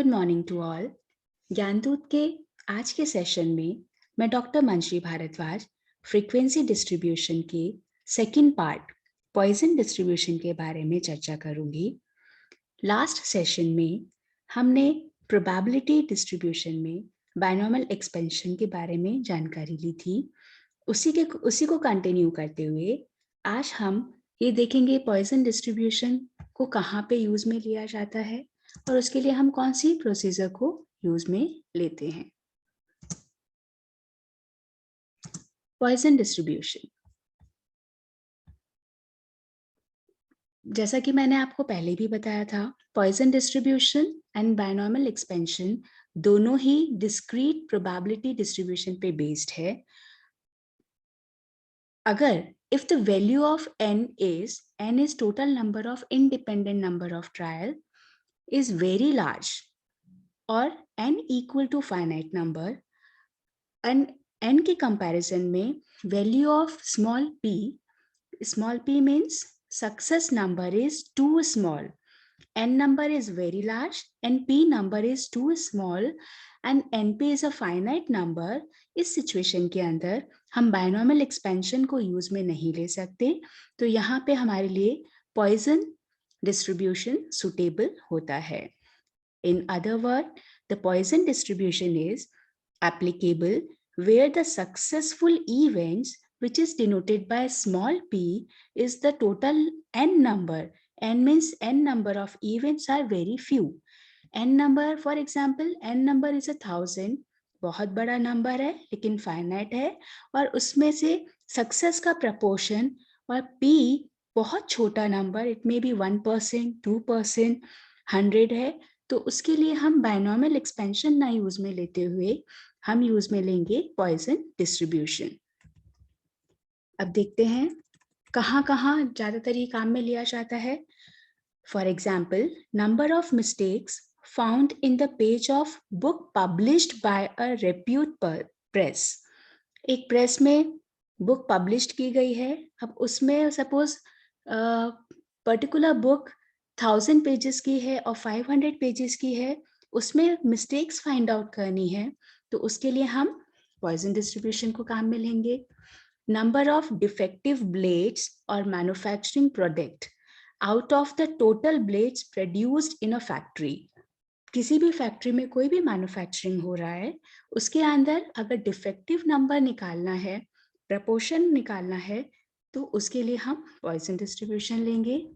Good morning to all. Gyandoot के आज के सेशन में मैं doctor Manshri Bhardwaj frequency distribution के सेकंड पार्ट पॉइजन डिस्ट्रीब्यूशन के बारे में चर्चा करूंगी। लास्ट सेशन में हमने प्रोबेबिलिटी डिस्ट्रीब्यूशन में बायनॉमियल एक्सपेंशन के बारे में जानकारी ली थी। उसी को कंटिन्यू करते हुए आज हम ये देखेंगे पॉइजन डिस्ट्रीब्यूशन को कहाँ पे यूज में लिया जाता है और उसके लिए हम कौन सी प्रोसीजर को यूज में लेते हैं। पॉइजन डिस्ट्रीब्यूशन, जैसा कि मैंने आपको पहले भी बताया था, Poisson distribution and binomial expansion दोनों ही डिस्क्रीट प्रोबेबिलिटी डिस्ट्रीब्यूशन पे बेस्ड है। अगर if the value of n is total number of independent number of trial is very large or n equal to finite number and n के comparison में value of small p means success number is too small, n number is very large and p number is too small and np is a finite number, इस situation के अंदर हम binomial expansion को use में नहीं ले सकते। तो यहाँ पे हमारे लिए पॉइजन डिस्ट्रीब्यूशन सुटेबल होता है। In other word, the Poisson distribution is applicable where the successful events, which is denoted by small p, is the total n number. N means n number of events are very few. n number, for example, n number is 1000, बहुत बड़ा number है लेकिन finite है, और उसमें से success का proportion और p बहुत छोटा नंबर, इट मे बी 1%, 2%, 100 है। तो उसके लिए हम बायनॉमियल एक्सपेंशन ना यूज में लेते हुए हम यूज में लेंगे पॉइजन डिस्ट्रीब्यूशन। अब देखते हैं कहाँ कहाँ ज्यादातर ये काम में लिया जाता है। For example, number of mistakes found in the page of book published by a repute press. एक प्रेस में बुक पब्लिश्ड की गई है, अब उसमें सपोज पर्टिकुलर बुक 1000 पेजेस की है और 500 पेजेस की है, उसमें मिस्टेक्स फाइंड आउट करनी है, तो उसके लिए हम पॉइजन डिस्ट्रीब्यूशन को काम में लेंगे। नंबर ऑफ डिफेक्टिव ब्लेड्स और manufacturing product out of the total blades produced in a factory. किसी भी फैक्ट्री में कोई भी मैन्युफैक्चरिंग हो रहा है, उसके अंदर अगर डिफेक्टिव नंबर निकालना है, प्रपोर्शन निकालना है, तो उसके लिए हम पॉइजन डिस्ट्रीब्यूशन लेंगे।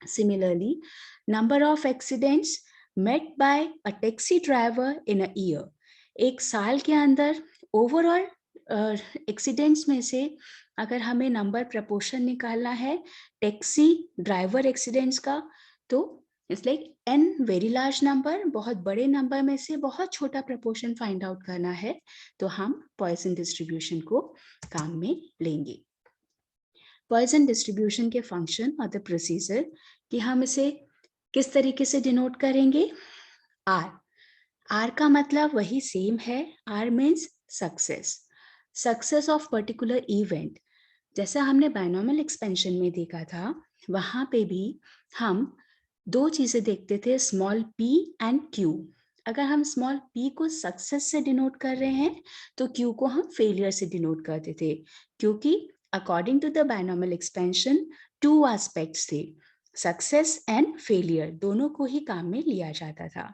Similarly, number of accidents met by a taxi driver in a year. एक साल के अंदर ओवरऑल एक्सीडेंट्स में से अगर हमें नंबर प्रपोर्शन निकालना है टैक्सी ड्राइवर एक्सीडेंट्स का, तो it's like n very large number, बहुत बड़े नंबर में से बहुत छोटा प्रपोर्शन फाइंड आउट करना है, तो हम पॉइजन डिस्ट्रीब्यूशन को काम में लेंगे। पॉइजन डिस्ट्रीब्यूशन के फंक्शन और द प्रोसीजर कि हम इसे किस तरीके से डिनोट करेंगे। आर का मतलब वही सेम है, R means success of particular event. जैसा हमने बायनॉमियल एक्सपेंशन में देखा था, वहां पे भी हम दो चीजें देखते थे, स्मॉल p एंड q। अगर हम स्मॉल p को सक्सेस से डिनोट कर रहे हैं तो q को हम फेलियर से डिनोट करते थे, क्योंकि according to the binomial expansion 2 aspects थे, सक्सेस एंड फेलियर, दोनों को ही काम में लिया जाता था।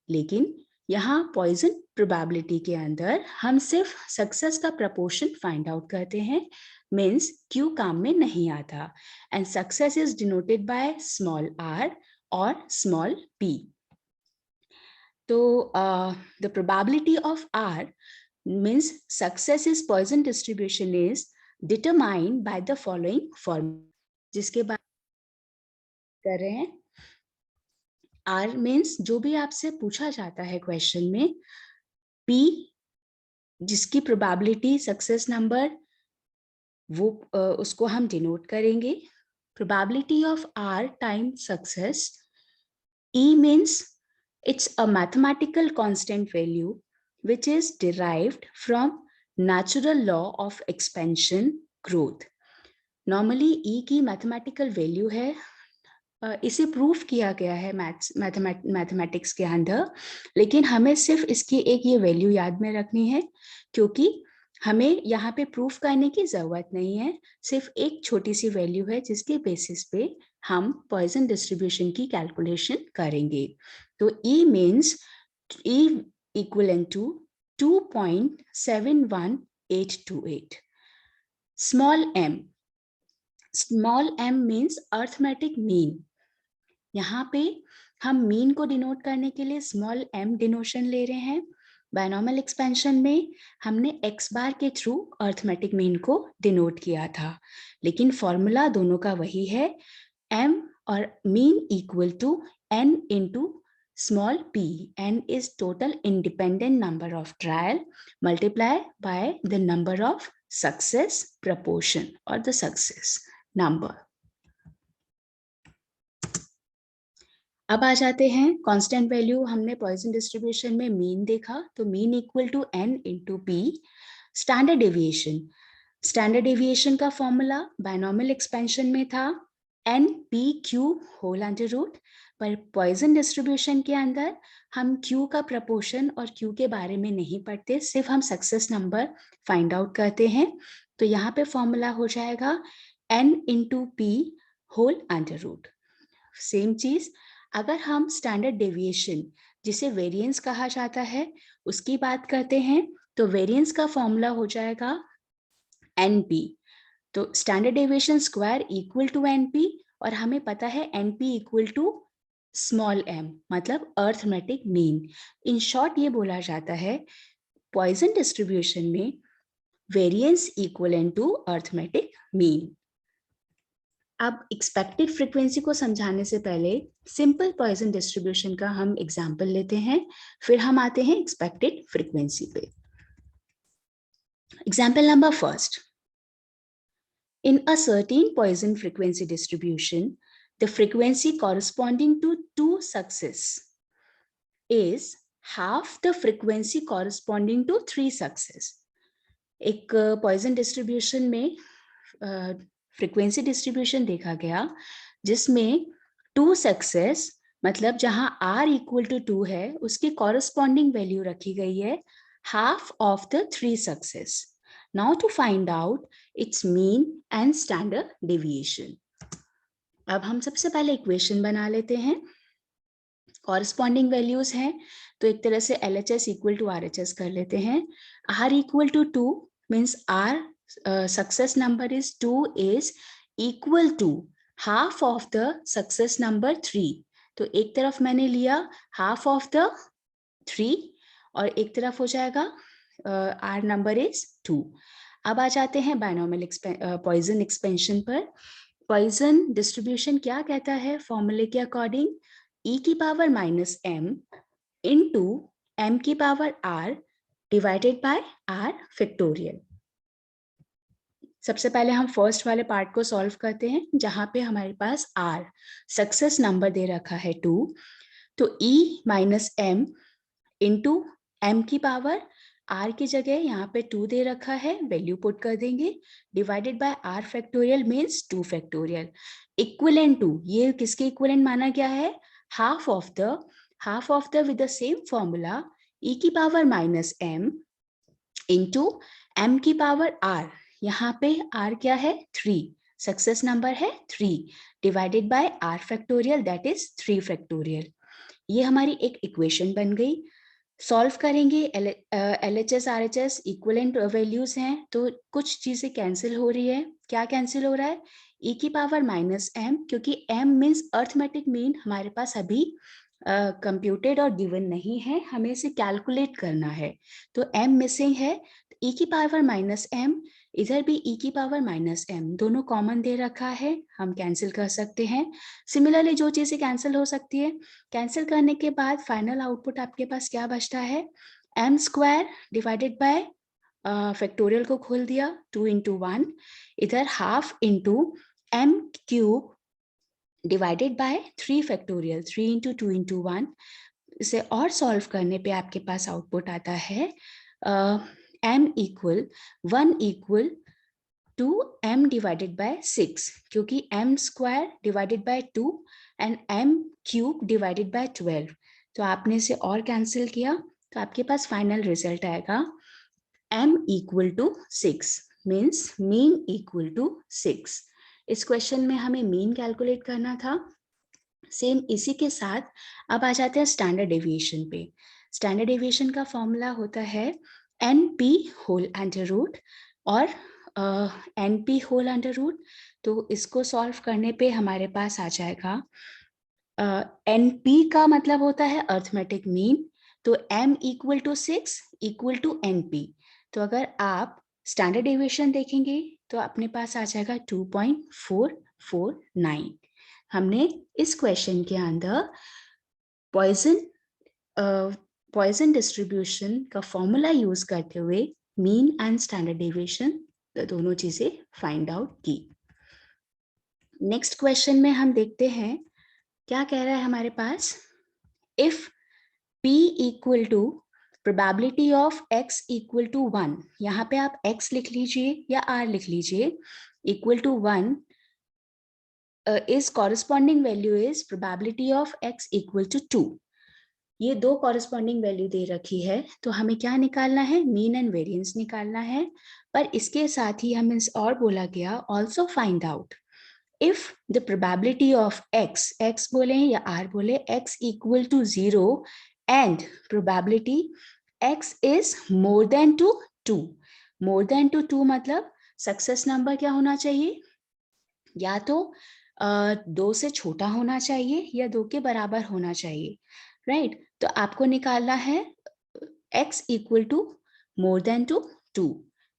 लेकिन यहाँ पॉइजन प्रोबेबिलिटी के अंदर हम सिर्फ सक्सेस का प्रपोर्शन फाइंड आउट करते हैं, मीन्स q काम में नहीं आता, and success is denoted by small r और स्मॉल p. तो the probability of r means success is Poisson distribution is determined by the following formula, जिसके बाद कर रहे हैं। r means जो भी आपसे पूछा जाता है क्वेश्चन में, p जिसकी प्रोबेबिलिटी सक्सेस नंबर, वो उसको हम डिनोट करेंगे। Probability of r time success, e means it's a mathematical constant value which is derived from natural law of expansion growth. Normally e की mathematical value है इसे proof किया गया है मैथमेटिक्स के अंदर, लेकिन हमें सिर्फ इसकी एक ये वैल्यू याद में रखनी है, क्योंकि हमें यहाँ पे प्रूफ करने की जरूरत नहीं है, सिर्फ एक छोटी सी वैल्यू है जिसके बेसिस पे हम पॉइजन डिस्ट्रीब्यूशन की कैलकुलेशन करेंगे। तो E means E equivalent to 2.71828। Small m means arithmetic mean. यहाँ पे हम मीन को डिनोट करने के लिए स्मॉल m डिनोशन ले रहे हैं। बायनॉमियल एक्सपेंशन में हमने x बार के थ्रू अर्थमेटिक मीन को डिनोट किया था, लेकिन फॉर्मूला दोनों का वही है, m और mean equal to n into small p, n is total independent number of trial multiply by the number of success proportion or the success number. अब आ जाते हैं कांस्टेंट वैल्यू। हमने पॉइजन डिस्ट्रीब्यूशन में मीन देखा, तो mean equal to n into P. Standard deviation का formula binomial expansion में था n p q whole under root, पर पॉइजन डिस्ट्रीब्यूशन के अंदर हम q का प्रपोर्शन और q के बारे में नहीं पढ़ते, सिर्फ हम सक्सेस नंबर फाइंड आउट करते हैं। तो यहाँ पे फॉर्मूला हो जाएगा n into P whole under root. Same चीज अगर हम स्टैंडर्ड डेविएशन, जिसे वेरिएंस कहा जाता है, उसकी बात करते हैं, तो वेरिएंस का फॉर्मूला हो जाएगा NP। तो standard deviation square equal to NP, और हमें पता है NP equal to small m, मतलब अर्थमेटिक मीन। इन शॉर्ट ये बोला जाता है पॉइजन डिस्ट्रीब्यूशन में variance equivalent to arithmetic mean. अब एक्सपेक्टेड फ्रीक्वेंसी को समझाने से पहले सिंपल पॉइजन डिस्ट्रीब्यूशन का हम एग्जांपल लेते हैं, फिर हम आते हैं एक्सपेक्टेड फ्रीक्वेंसी पे। Example number first, in a certain Poisson frequency distribution the frequency corresponding to 2 success is half the frequency corresponding to 3 success. एक पॉइजन डिस्ट्रीब्यूशन में फ्रीक्वेंसी डिस्ट्रीब्यूशन देखा गया जिसमें 2 सक्सेस, मतलब जहां r इक्वल टू 2 है, उसकी कॉरेस्पॉन्डिंग वैल्यू रखी गई है half of the 3 success. Now to find out its mean and standard deviation. अब हम सबसे पहले इक्वेशन बना लेते हैं। कॉरेस्पॉन्डिंग वैल्यूज हैं, तो एक तरह से LHS इक्वल टू RHS कर लेते हैं। r equal to 2 means r success number is 2 is equal to half of the success number 3। तो एक तरफ मैंने लिया half of the 3 और एक तरफ हो जाएगा r number is 2। अब आ जाते हैं बायनॉमियल पॉइजन एक्सपेंशन पर। पॉइजन डिस्ट्रीब्यूशन क्या कहता है फॉर्मूले के अकॉर्डिंग, e की power minus m into m की power r divided by r factorial. सबसे पहले हम फर्स्ट वाले पार्ट को सॉल्व करते हैं, जहां पे हमारे पास r सक्सेस नंबर दे रखा है 2, तो e minus m into m की पावर r की जगह यहाँ पे 2 दे रखा है, वैल्यू पुट कर देंगे, divided by r factorial means 2 factorial equivalent to, ये किसके इक्विवेलेंट माना गया है, half of the with the same formula e की power minus m into m की पावर r, यहाँ पे r क्या है 3, सक्सेस नंबर है 3, divided by r factorial that is 3 factorial. ये हमारी एक इक्वेशन बन गई। सॉल्व करेंगे, LHS RHS इक्विवेलेंट वैल्यूज हैं, तो कुछ चीजें कैंसिल हो रही है। क्या कैंसिल हो रहा है, e की पावर माइनस m, क्योंकि m मीन्स अर्थमेटिक मीन हमारे पास अभी कंप्यूटेड और गिवन नहीं है, हमें इसे कैलकुलेट करना है, तो m मिसिंग है। e की पावर माइनस m, इधर भी e की पावर माइनस m, दोनों कॉमन दे रखा है, हम कैंसिल कर सकते हैं। सिमिलरली जो चीजें कैंसिल हो सकती है, कैंसिल करने के बाद फाइनल आउटपुट आपके पास क्या बचता है, m square divided bye factorial को खोल दिया 2 इंटू 1, इधर half into m cube divided bye 3 factorial 3 into 2 into 1। इसे और सॉल्व करने पे आपके पास आउटपुट आता है m equal 1 equal to m divided by 6, क्योंकि m square divided by 2 and m cube divided by 12, तो आपने इसे और कैंसिल किया तो आपके पास फाइनल रिजल्ट आएगा m equal to 6, means mean equal to 6। इस क्वेश्चन में हमें मीन कैलकुलेट करना था। सेम इसी के साथ अब आ जाते हैं स्टैंडर्ड डेविएशन पे। स्टैंडर्ड डेविएशन का फॉर्मूला होता है NP होल अंडर रूट और NP होल अंडर रूट। तो इसको सॉल्व करने पे हमारे पास आ जाएगा NP का मतलब होता है अर्थमेटिक मीन, तो m equal to 6 equal to NP। तो अगर आप स्टैंडर्ड डेविएशन देखेंगे तो अपने पास आ जाएगा 2.449। हमने इस क्वेश्चन के अंदर पॉइसन डिस्ट्रीब्यूशन का फॉर्मूला यूज करते हुए मीन एंड स्टैंडर्ड डेविएशन दोनों चीजें फाइंड आउट की। नेक्स्ट क्वेश्चन में हम देखते हैं क्या कह रहा है हमारे पास। If P equal to probability of x equal to 1, यहाँ पे आप x लिख लीजिए या r लिख लीजिए, equal to 1 is corresponding value is probability of x equal to 2। ये दो कॉरेस्पॉन्डिंग वैल्यू दे रखी है तो हमें क्या निकालना है, मीन एंड वेरिएंस निकालना है। पर इसके साथ ही हमें और बोला गया also find out if the probability of x बोले या r बोले, x equal to 0 and probability x is more than to 2। More than to 2 मतलब सक्सेस नंबर क्या होना चाहिए, या तो 2 से छोटा होना चाहिए या 2 के बराबर होना चाहिए, राइट। तो आपको निकालना है x equal to more than to 2।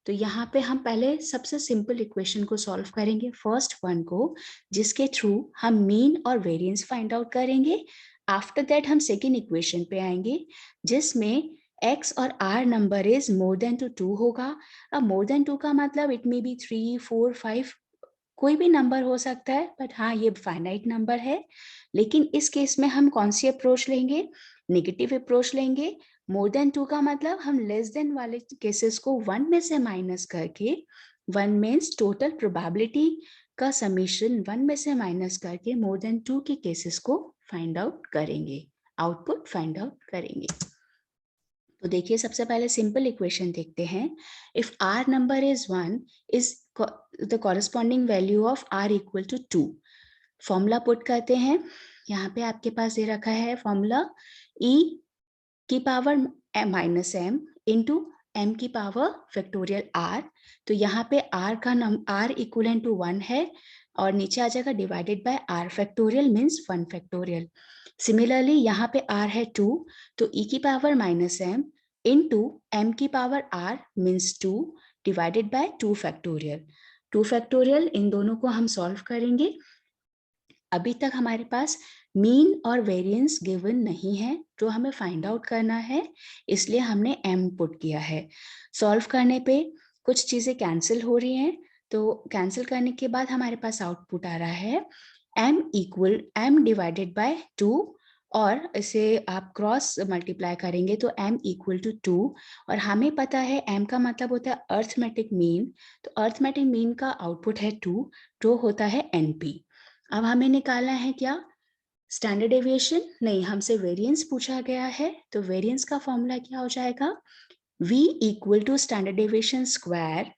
तो यहाँ पे हम पहले सबसे सिंपल इक्वेशन को सॉल्व करेंगे, फर्स्ट वन को, जिसके थ्रू हम मीन और वेरिएंस फाइंड आउट करेंगे। आफ्टर दैट हम सेकेंड इक्वेशन पे आएंगे जिसमें x और r number is more than to 2 होगा। अब मोर देन 2 का मतलब इट मे बी 3, 4, 5, कोई भी नंबर हो सकता है, बट हाँ ये फाइनाइट नंबर है। लेकिन इस केस में हम कौन सी अप्रोच लेंगे, नेगेटिव अप्रोच लेंगे। मोर देन 2 का मतलब हम लेस देन वाले केसेस को 1 में से माइनस करके, 1 मीन्स टोटल प्रोबेबिलिटी का समीशन 1 में से माइनस करके मोर देन 2 के केसेस को फाइंड आउट करेंगे, आउटपुट फाइंड आउट करेंगे। तो देखिए सबसे पहले सिंपल इक्वेशन देखते हैं। If r number is 1 is the corresponding value of r equal to 2। Formula put करते हैं, यहाँ पे आपके पास दे रखा है फॉर्मूला e की power minus m into m की पावर फैक्टोरियल r। तो यहाँ पे r का r इक्वल टू 1 है और नीचे आ जाएगा divided by r factorial means 1 factorial. Similarly यहाँ पे r है 2, तो e की power minus m into m की power r means 2 divided by 2 factorial. 2 factorial इन दोनों को हम सॉल्व करेंगे। अभी तक हमारे पास मीन और वेरिएंस गिवन नहीं है जो हमें फाइंड आउट करना है, इसलिए हमने m पुट किया है। सॉल्व करने पे कुछ चीजें कैंसिल हो रही हैं, तो कैंसिल करने के बाद हमारे पास आउटपुट आ रहा है m डिवाइडेड बाय 2, और इसे आप क्रॉस मल्टीप्लाई करेंगे तो m इक्वल टू 2। और हमें पता है m का मतलब होता है अर्थमेटिक मीन, तो अर्थमेटिक मीन का आउटपुट है 2 जो होता है NP। अब हमें निकालना है क्या, स्टैंडर्ड डेविएशन नहीं, हमसे वेरिएंस पूछा गया है, तो वेरिएंस का फॉर्मूला क्या हो जाएगा, v equal to standard deviation square.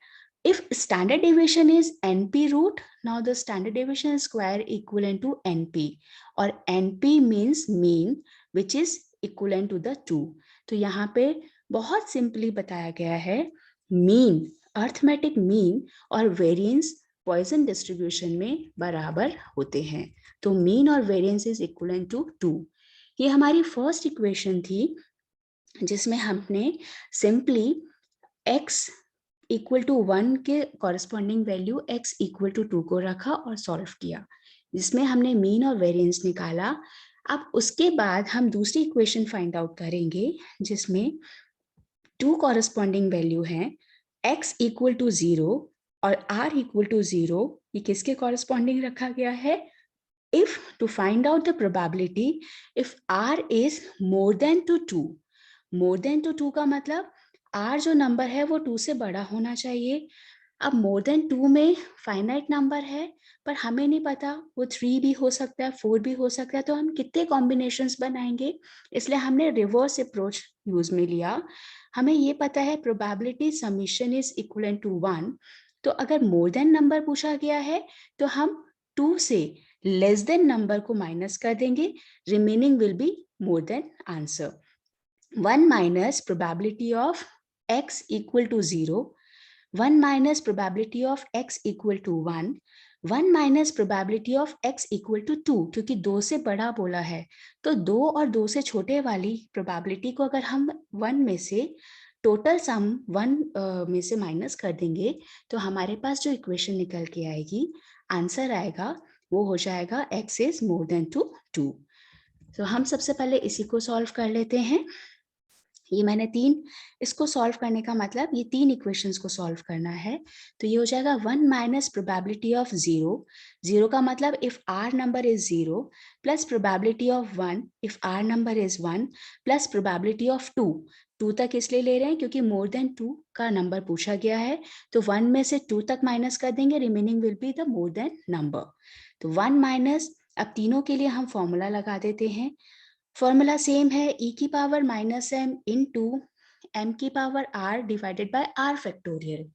if standard deviation is NP root, now the standard deviation square equivalent to NP, और NP means mean which is equivalent to the 2। तो यहाँ पे बहुत सिंपली बताया गया है मीन, अर्थमेटिक मीन और variance Poisson distribution में बराबर होते हैं, तो मीन और वेरिएंस इज इक्विवेलेंट टू 2। ये हमारी फर्स्ट इक्वेशन थी जिसमें हमने सिंपली x इक्वल टू 1 के corresponding value x equal to 2 को रखा और सॉल्व किया, जिसमें हमने मीन और वेरिएंस निकाला। अब उसके बाद हम दूसरी इक्वेशन फाइंड आउट करेंगे जिसमें 2 कॉरेस्पॉन्डिंग वैल्यू हैं, x इक्वल टू 0 और r इक्वल टू 0। ये किसके कॉरेस्पॉन्डिंग रखा गया है, if to find out the probability if r is more than to 2। more than to 2 का मतलब r जो नंबर है वो 2 से बड़ा होना चाहिए। अब मोर देन 2 में फाइनाइट नंबर है, पर हमें नहीं पता वो 3 भी हो सकता है, 4 भी हो सकता है, तो हम कितने कॉम्बिनेशंस बनाएंगे, इसलिए हमने रिवर्स अप्रोच यूज में लिया। हमें ये पता है probability summation is equal to 1, तो अगर मोर देन नंबर पूछा गया है तो हम 2 से लेस देन नंबर को माइनस कर देंगे, remaining will be more than answer. 1 minus probability of x equal to 0, 1 minus probability of x equal to 1, 1 minus probability of x equal to 2, क्योंकि 2 से बड़ा बोला है तो 2 और 2 से छोटे वाली प्रोबेबिलिटी को अगर हम 1 में से टोटल सम 1 में से माइनस कर देंगे तो हमारे पास जो इक्वेशन निकल के आएगी, आंसर आएगा, वो हो जाएगा x is more than 2। तो हम सबसे पहले इसी को सॉल्व कर लेते हैं। ये मैंने इसको सॉल्व करने का मतलब ये 3 इक्वेशंस को सॉल्व करना है, तो ये हो जाएगा 1 माइनस प्रोबेबिलिटी ऑफ 0 का मतलब if R number is 0 plus probability of 1 if R number is 1 plus probability of 2 तक इसलिए ले रहे हैं क्योंकि मोर देन 2 का नंबर पूछा गया है, तो 1 में से 2 तक माइनस कर देंगे, remaining will be the more than number. तो 1 माइनस, अब तीनों के लिए हम फॉर्मूला लगा देते हैं। फॉर्मूला सेम है, e की power minus M into m की power r divided by r factorial.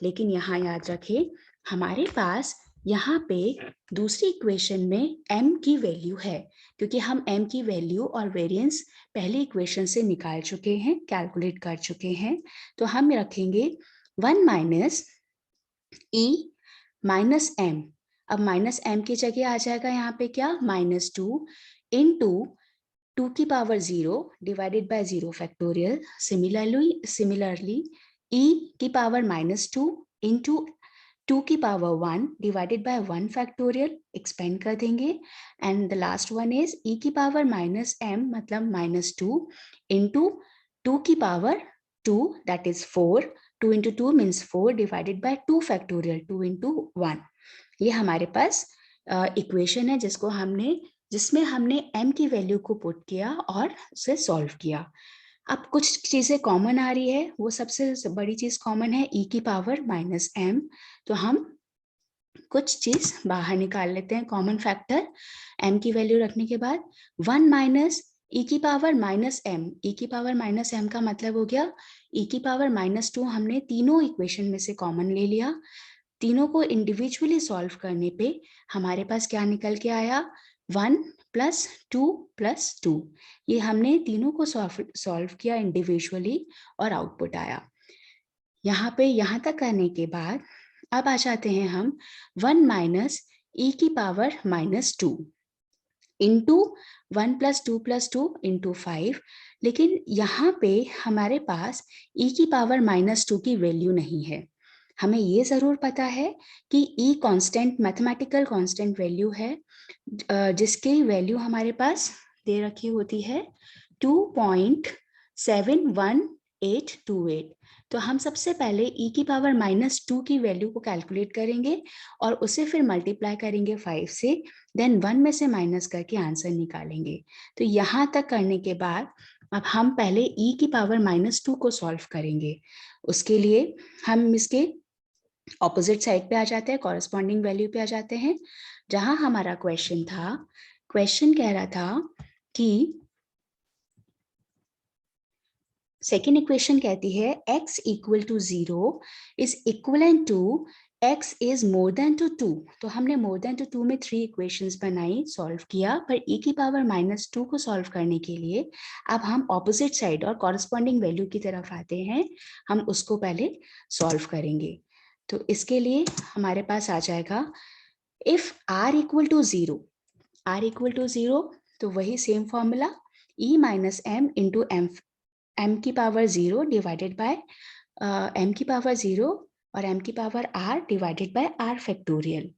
लेकिन यहाँ याद रखें हमारे पास यहाँ पे दूसरी इक्वेशन में m की वैल्यू है, क्योंकि हम m की वैल्यू और वेरिएंस पहली इक्वेशन से निकाल चुके हैं, कैलकुलेट कर चुके हैं। तो हम रखेंगे 1 माइनस e माइनस एम। अब माइनस एम की जगह आ जाएगा यहाँ पे क्या, -2 इंटू 2 की power 0 divided by 0 factorial. Similarly e की पावर -2 इंटू 2 की power 1 divided bye 1 factorial, expand कर देंगे। And the last one is e की पावर -m मतलब -2 इंटू 2 की power 2 that is 4, 2 into 2 means 4 divided by 2 factorial, 2 into 1। ये हमारे पास equation है जिसमें हमने m की वैल्यू को पुट किया और उसे सॉल्व किया। अब कुछ चीजें कॉमन आ रही है, वो सबसे बड़ी चीज कॉमन है e की पावर -m, तो हम कुछ चीज बाहर निकाल लेते हैं कॉमन फैक्टर। m की वैल्यू रखने के बाद 1 माइनस e की पावर -m, e की पावर -m का मतलब हो गया e की पावर -2 हमने तीनों इक्वेशन में से कॉमन ले लिया। तीनों को इंडिविजुअली सॉल्व करने पे हमारे पास क्या निकल के आया, 1 प्लस 2 प्लस 2। ये हमने तीनों को सॉल्व किया इंडिविजुअली और आउटपुट आया। यहाँ पे यहाँ तक करने के बाद अब आ जाते हैं हम 1 माइनस e की power -2 into 1 plus 2 plus 2 into 5। लेकिन यहाँ पे हमारे पास e की पावर -2 की वैल्यू नहीं है। हमें ये जरूर पता है कि e constant, mathematical constant value है जिसकी वैल्यू हमारे पास दे रखी होती है 2.71828। तो हम सबसे पहले e की पावर -2 की वैल्यू को कैलकुलेट करेंगे और उसे फिर मल्टीप्लाई करेंगे 5 से, देन 1 में से माइनस करके आंसर निकालेंगे। तो यहाँ तक करने के बाद अब हम पहले e की पावर -2 को सॉल्व करेंगे। उसके लिए हम इसके ऑपोजिट साइड पे आ जाते हैं, कॉरेस्पॉन्डिंग वैल्यू पे आ जाते हैं। जहां हमारा क्वेश्चन था, क्वेश्चन कह रहा था कि सेकेंड इक्वेशन कहती है x equal to 0 is equivalent to x is more than to 2। तो हमने मोर देन टू 2 में 3 इक्वेशंस बनाई, सॉल्व किया, पर e की पावर -2 को सॉल्व करने के लिए अब हम ऑपोजिट साइड और कॉरेस्पॉन्डिंग वैल्यू की तरफ आते हैं। हम उसको पहले सॉल्व करेंगे। तो इसके लिए हमारे पास आ जाएगा if r equal to 0, r equal to 0, तो वही same formula e minus M into m की पावर 0 डिवाइडेड बाय m की पावर 0 और m की power r divided by r factorial.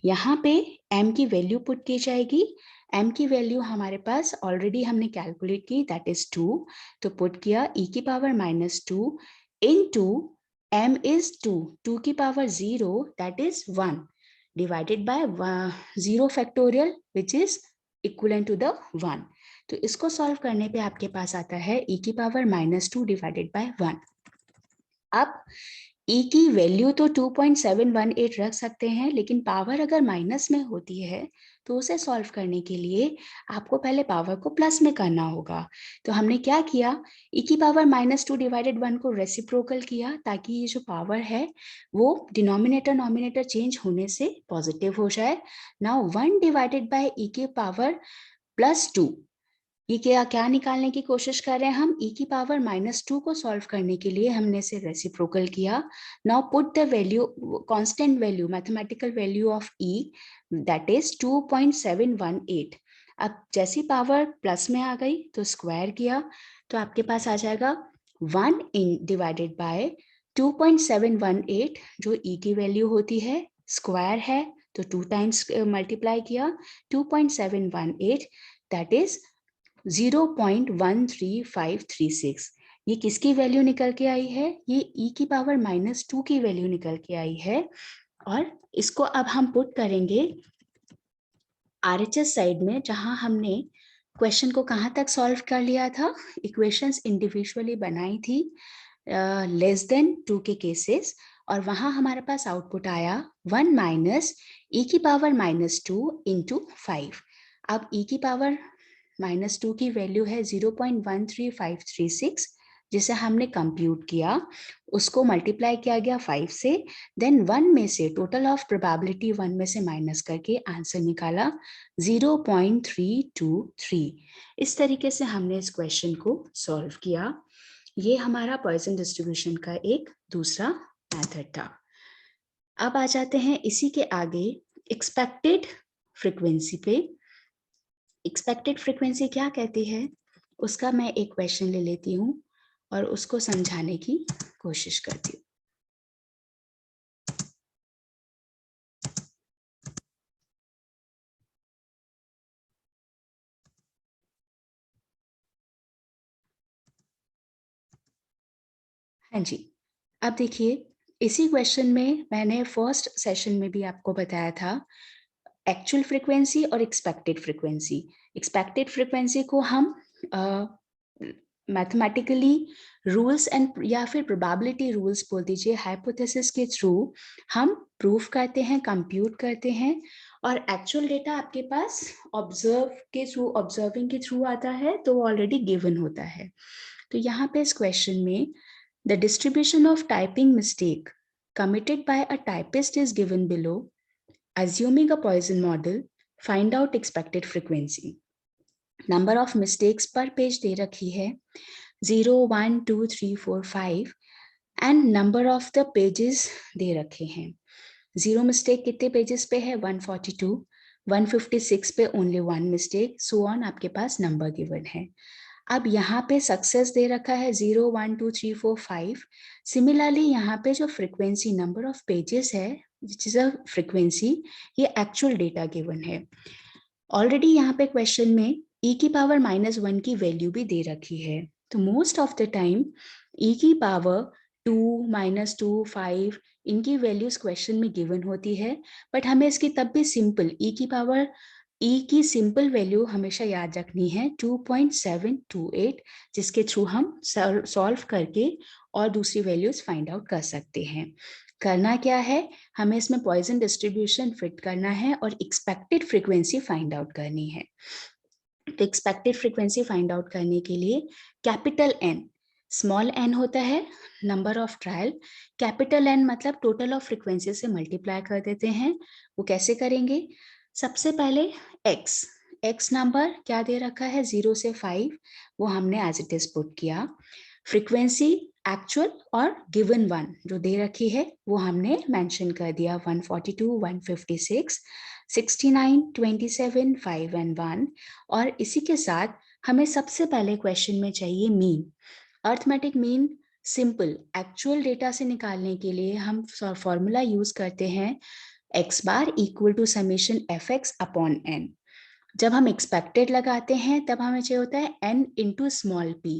यहाँ पे m की वैल्यू पुट की जाएगी। m की वैल्यू हमारे पास ऑलरेडी हमने कैलकुलेट की, दैट इज 2, तो पुट किया e की पावर -2 इनटू m इज 2 की power 0 that is 1 divided by 0 factorial which is equivalent to the 1। तो इसको सॉल्व करने पे आपके पास आता है e की पावर -2 डिवाइडेड बाय 1। अब ई की वैल्यू तो 2.718 रख सकते हैं, लेकिन पावर अगर माइनस में होती है तो उसे सॉल्व करने के लिए आपको पहले पावर को प्लस में करना होगा। तो हमने क्या किया, ई की पावर -2 डिवाइडेड 1 को रेसिप्रोकल किया ताकि ये जो पावर है वो डिनोमिनेटर नॉमिनेटर चेंज होने से पॉजिटिव हो जाए। नाउ 1 डिवाइडेड बाय ई की पावर +2, ये क्या क्या निकालने की कोशिश कर रहे हैं हम, e की पावर -2 को सॉल्व करने के लिए हमने इसे रेसिप्रोकल किया। Now put the value, constant value, mathematical value of e, that is 2.718। अब जैसी पावर प्लस में आ गई तो स्क्वायर किया, तो आपके पास आ जाएगा 1 डिवाइडेड बाय 2.718, जो e की वैल्यू होती है, स्क्वायर है तो 2 टाइम्स मल्टीप्लाई किया, 2.718, दैट इज 0.13536। ये किसकी वैल्यू निकल के आई है, ये e की पावर -2 की वैल्यू निकल के आई है। और इसको अब हम पुट करेंगे RHS साइड में, जहां हमने क्वेश्चन को कहां तक सॉल्व कर लिया था, इक्वेशंस इंडिविजुअली बनाई थी लेस देन 2 के केसेस, और वहां हमारे पास आउटपुट आया 1 माइनस e की पावर -2 इंटू 5। अब e की पावर -2 की वैल्यू है 0.13536, जिसे हमने कंप्यूट किया, उसको मल्टीप्लाई किया गया 5 से, देन 1 में से टोटल ऑफ प्रोबेबिलिटी 1 में से माइनस करके आंसर निकाला 0.323। इस तरीके से हमने इस क्वेश्चन को सॉल्व किया। ये हमारा पॉइसन डिस्ट्रीब्यूशन का एक दूसरा मेथड था। अब आ जाते हैं इसी के आगे एक्सपेक्टेड फ्रीक्वेंसी पे। एक्सपेक्टेड फ्रीक्वेंसी क्या कहती है, उसका मैं एक क्वेश्चन ले लेती हूँ और उसको समझाने की कोशिश करती हूँ। हाँ जी, अब देखिए, इसी क्वेश्चन में मैंने फर्स्ट सेशन में भी आपको बताया था एक्चुअल फ्रीक्वेंसी और एक्सपेक्टेड फ्रीक्वेंसी। एक्सपेक्टेड फ्रीक्वेंसी को हम मैथमेटिकली रूल्स एंड या फिर प्रोबेबिलिटी रूल्स बोल दीजिए, हाइपोथेसिस के थ्रू हम प्रूफ करते हैं, कंप्यूट करते हैं, और एक्चुअल डेटा आपके पास ऑब्जर्विंग के थ्रू आता है, तो वो ऑलरेडी गिवन होता है। तो यहाँ पे इस क्वेश्चन में the distribution of typing mistake committed by a typist is given below. Assuming a Poisson model, find out expected frequency. Number of mistakes per page दे रखी है 0, 1, 2, 3, 4, 5 and number of the pages दे रखे हैं। Zero mistake कितने pages पे है, 142, 156 पे only 1 mistake, so on आपके पास number given है। अब यहाँ पे सक्सेस दे रखा है 0, 1, 2, 3, 4, 5। सिमिलरली यहाँ पे जो फ्रीक्वेंसी नंबर ऑफ पेजेस है विच इज अ फ्रीक्वेंसी, ये एक्चुअल डेटा गिवन है। ऑलरेडी यहाँ पे क्वेश्चन में e की पावर -1 की वैल्यू भी दे रखी है, तो most of the time e की पावर 2, -2, 5 इनकी वैल्यूज क्वेश्चन में गिवन होती है, बट हमें इसकी तब भी सिंपल e की सिंपल वैल्यू हमेशा याद रखनी है 2.728, जिसके थ्रू हम सॉल्व करके और दूसरी वैल्यूज फाइंड आउट कर सकते हैं। करना क्या है, हमें इसमें पॉइसन डिस्ट्रीब्यूशन फिट करना है और एक्सपेक्टेड फ्रीक्वेंसी फाइंड आउट करनी है। तो एक्सपेक्टेड फ्रीक्वेंसी फाइंड आउट करने के लिए कैपिटल एन, स्मॉल एन होता है number of trial, capital N मतलब टोटल ऑफ फ्रीक्वेंसी से मल्टीप्लाई कर देते हैं। वो कैसे करेंगे, सबसे पहले एक्स नंबर क्या दे रखा है 0 से 5, वो हमने एज इट इज पुट किया। फ्रीक्वेंसी एक्चुअल और गिवन वन जो दे रखी है वो हमने मेंशन कर दिया, 142, 156, 69, 27, 5 एंड 1। और इसी के साथ हमें सबसे पहले क्वेश्चन में चाहिए mean, arithmetic mean. Simple actual data से निकालने के लिए हम फॉर्मूला यूज करते हैं x bar equal to summation fx upon n। जब हम एक्सपेक्टेड लगाते हैं तब हमें चाहिए होता है n इंटू स्मॉल p,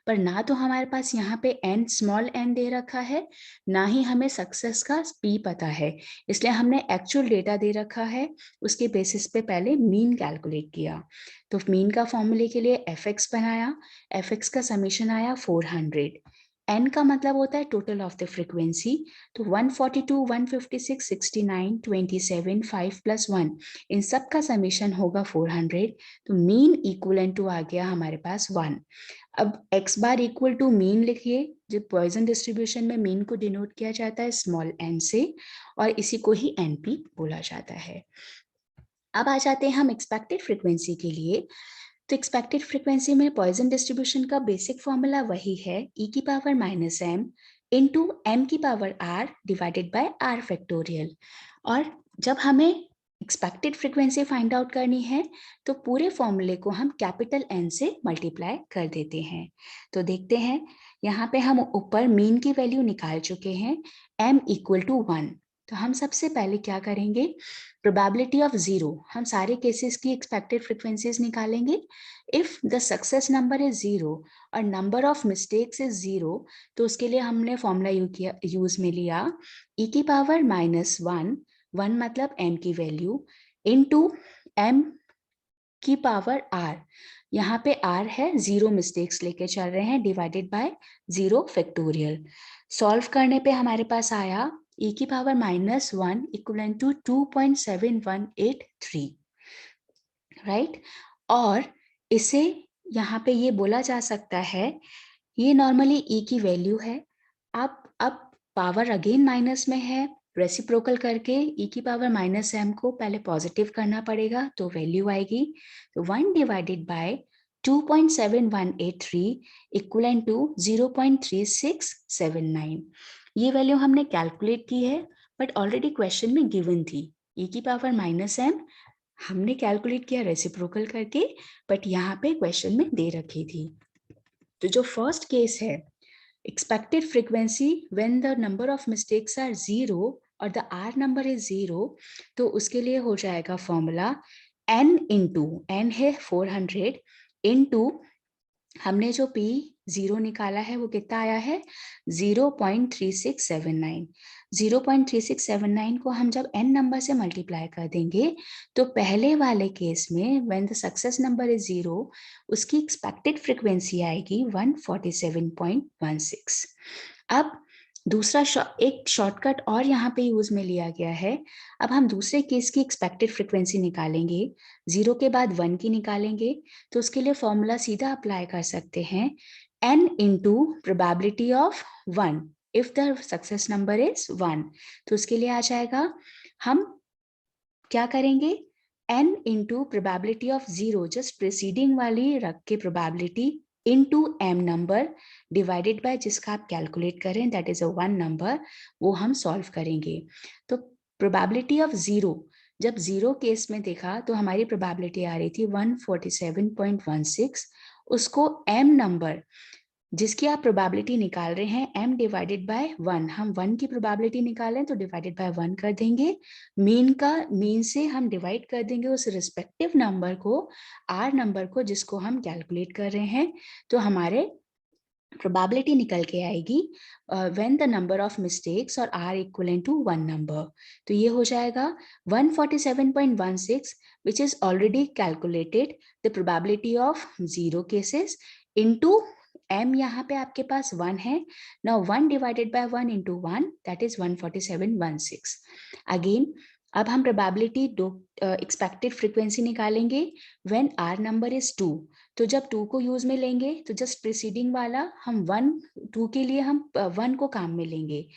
पर ना तो हमारे पास यहाँ पे n स्मॉल n दे रखा है, ना ही हमें सक्सेस का p पता है, इसलिए हमने एक्चुअल डेटा दे रखा है उसके बेसिस पे पहले मीन कैलकुलेट किया। तो मीन का फॉर्मूले के लिए fx बनाया, fx का समेशन आया 400, n का मतलब होता है टोटल ऑफ द फ्रीक्वेंसी, तो 142, 156, 69, 27, 5 प्लस 1, इन सब का समेशन होगा 400, तो मीन इक्वलेंट टू आ गया हमारे पास 1। अब x bar equal to mean लिखिए, जो पॉइजन डिस्ट्रीब्यूशन में मीन को डिनोट किया जाता है स्मॉल n से, और इसी को ही np बोला जाता है। अब आ जाते हैं हम एक्सपेक्टेड फ्रीक्वेंसी के लिए। तो एक्सपेक्टेड फ्रीक्वेंसी में पॉइजन डिस्ट्रीब्यूशन का बेसिक फॉर्मूला वही है, e की power minus m into m की power r divided by r factorial. और जब हमें एक्सपेक्टेड फ्रीक्वेंसी फाइंड आउट करनी है तो पूरे फॉर्मूले को हम कैपिटल N से मल्टीप्लाई कर देते हैं। तो देखते हैं, यहाँ पे हम ऊपर मीन की वैल्यू निकाल चुके हैं, m इक्वल टू 1। तो हम सबसे पहले क्या करेंगे, प्रोबेबिलिटी ऑफ जीरो, हम सारे केसेस की एक्सपेक्टेड फ्रीक्वेंसीज निकालेंगे। If the success number is zero और number of mistakes is zero, तो उसके लिए हमने फॉर्मूला यूज में लिया e की पावर माइनस 1, 1 मतलब m की वैल्यू, इनटू m की पावर r, यहाँ पे r है, जीरो मिस्टेक्स लेके चल रहे हैं, divided by zero factorial. Solve करने पे हमारे पास आया e की power minus 1 equal to 2.7183, right. और इसे यहाँ पे ये बोला जा सकता है, ये नॉर्मली e की वैल्यू है। अब पावर अगेन माइनस में है, रेसिप्रोकल करके e की पावर माइनस m को पहले पॉजिटिव करना पड़ेगा, तो वैल्यू आएगी, तो 1 डिवाइडेड बाय 2.7183 इक्वल टू 0.3679। ये वैल्यू हमने कैलकुलेट की है, बट ऑलरेडी क्वेश्चन में गिवन थी। e की पावर माइनस m हमने कैलकुलेट किया रेसिप्रोकल करके, बट यहाँ पे क्वेश्चन में दे रखी थी। तो जो फर्स्ट केस है, expected frequency when the number of mistakes are zero और the r number is zero, तो उसके लिए हो जाएगा फॉर्मूला n इंटू, n है 400, इंटू हमने जो p जीरो निकाला है वो कितना आया है 0.3679। 0.3679 को हम जब n नंबर से मल्टीप्लाई कर देंगे तो पहले वाले केस में when the success number is zero, उसकी एक्सपेक्टेड फ्रीक्वेंसी आएगी 147.16। अब दूसरा एक शॉर्टकट और यहाँ पे यूज में लिया गया है। अब हम दूसरे केस की एक्सपेक्टेड फ्रीक्वेंसी निकालेंगे, जीरो के बाद 1 की निकालेंगे, तो उसके लिए फॉर्मूला सीधा अप्लाई कर सकते हैं, n into probability of 1 if the success number is 1। तो उसके लिए आ जाएगा, हम क्या करेंगे, n into probability of zero, just preceding वाली रख के probability, into m number divided by जिसका आप कैलकुलेट करें, दैट इज अ 1 नंबर, वो हम सॉल्व करेंगे। तो प्रोबेबिलिटी ऑफ जीरो, जब जीरो केस में देखा तो हमारी प्रोबेबिलिटी आ रही थी 147.16, उसको m नंबर जिसकी आप प्रोबेबिलिटी निकाल रहे हैं m डिवाइडेड बाय 1, हम 1 की प्रोबेबिलिटी निकालें तो डिवाइडेड बाय 1 कर देंगे, मीन से हम डिवाइड कर देंगे उस रिस्पेक्टिव नंबर को, r नंबर को जिसको हम कैलकुलेट कर रहे हैं, तो हमारे प्रोबेबिलिटी निकल के आएगी when the number of mistakes और r इक्वल टू 1 नंबर। तो ये हो जाएगा 147.16 which is already calculated the probability of zero cases into m, यहाँ पे आपके पास 1 है, now 1 divided bye 1 into 1, that is 147.16। Again अब हम प्रोबेबिलिटी एक्सपेक्टेड फ्रीक्वेंसी निकालेंगे व्हेन r नंबर इज 2। तो जब 2 को यूज में लेंगे तो जस्ट प्रीसीडिंग वाला हम 1, 2 के लिए हम 1 को काम में लेंगे,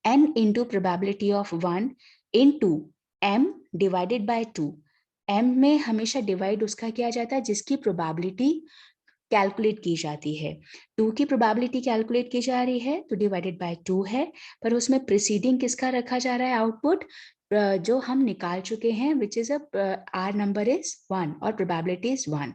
n into probability of 1 into m divided by 2। m में हमेशा डिवाइड उसका किया जाता है जिसकी प्रोबेबिलिटी कैलकुलेट की जाती है। 2 की प्रोबेबिलिटी कैलकुलेट की जा रही है तो डिवाइडेड बाय 2 है, पर उसमें प्रीसीडिंग किसका रखा जा रहा है आउटपुट, जो हम निकाल चुके हैं, which is R number is 1 और प्रोबेबिलिटी इज 1।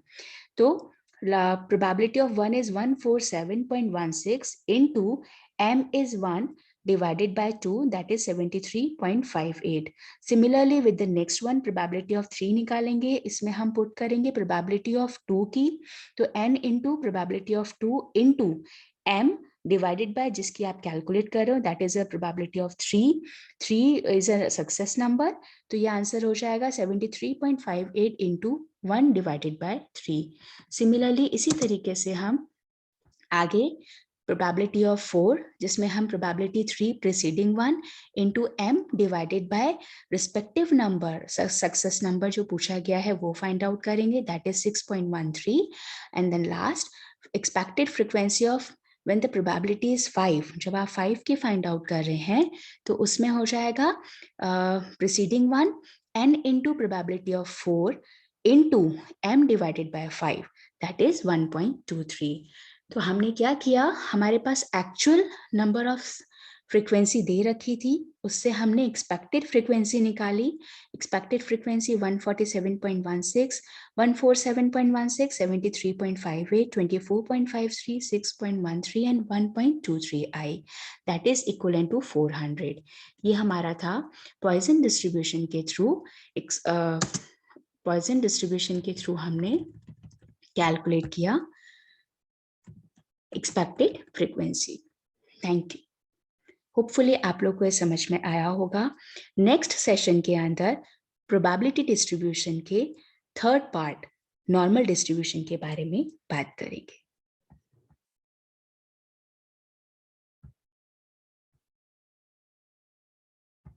तो probability of 1 is 147.16 into m is 1 divided by 2, that is 73.58. Similarly with the next one, probability of 3 निकालेंगे, इसमें हम पुट करेंगे probability of 2 की, तो n into probability of 2 into m divided by जिसकी आप कैलकुलेट कर रहे हो, that is a probability of 3. 3 is a success number, तो ये आंसर हो जाएगा 73.58 into 1 divided by 3. सिमिलरली इसी तरीके से हम आगे प्रोबेबिलिटी ऑफ 4 जिसमें हम probability 3 preceding 1 into m divided by respective number success number जो पूछा गया है वो फाइंड आउट करेंगे, that is 6.13. And then last expected frequency of when the probability is 5. जब आप 5 की फाइंड आउट कर रहे हैं तो उसमें हो जाएगा preceding 1 n into probability of 4 into m divided by 5, that is 1.23. तो हमने क्या किया, हमारे पास एक्चुअल नंबर ऑफ फ्रीक्वेंसी दे रखी थी, उससे हमने एक्सपेक्टेड फ्रीक्वेंसी निकाली. एक्सपेक्टेड फ्रीक्वेंसी 147.16, 147.16, 73.58, 24.53, 6.13 एंड 1.23 आई. That is equivalent to 400. ये हमारा था पॉइसन डिस्ट्रीब्यूशन के थ्रू. पॉइसन डिस्ट्रीब्यूशन के थ्रू हमने कैलकुलेट किया expected frequency. Thank you. Hopefully आप लोग को ये समझ में आया होगा. नेक्स्ट सेशन के अंदर प्रोबेबिलिटी डिस्ट्रीब्यूशन के थर्ड पार्ट नॉर्मल डिस्ट्रीब्यूशन के बारे में बात करेंगे.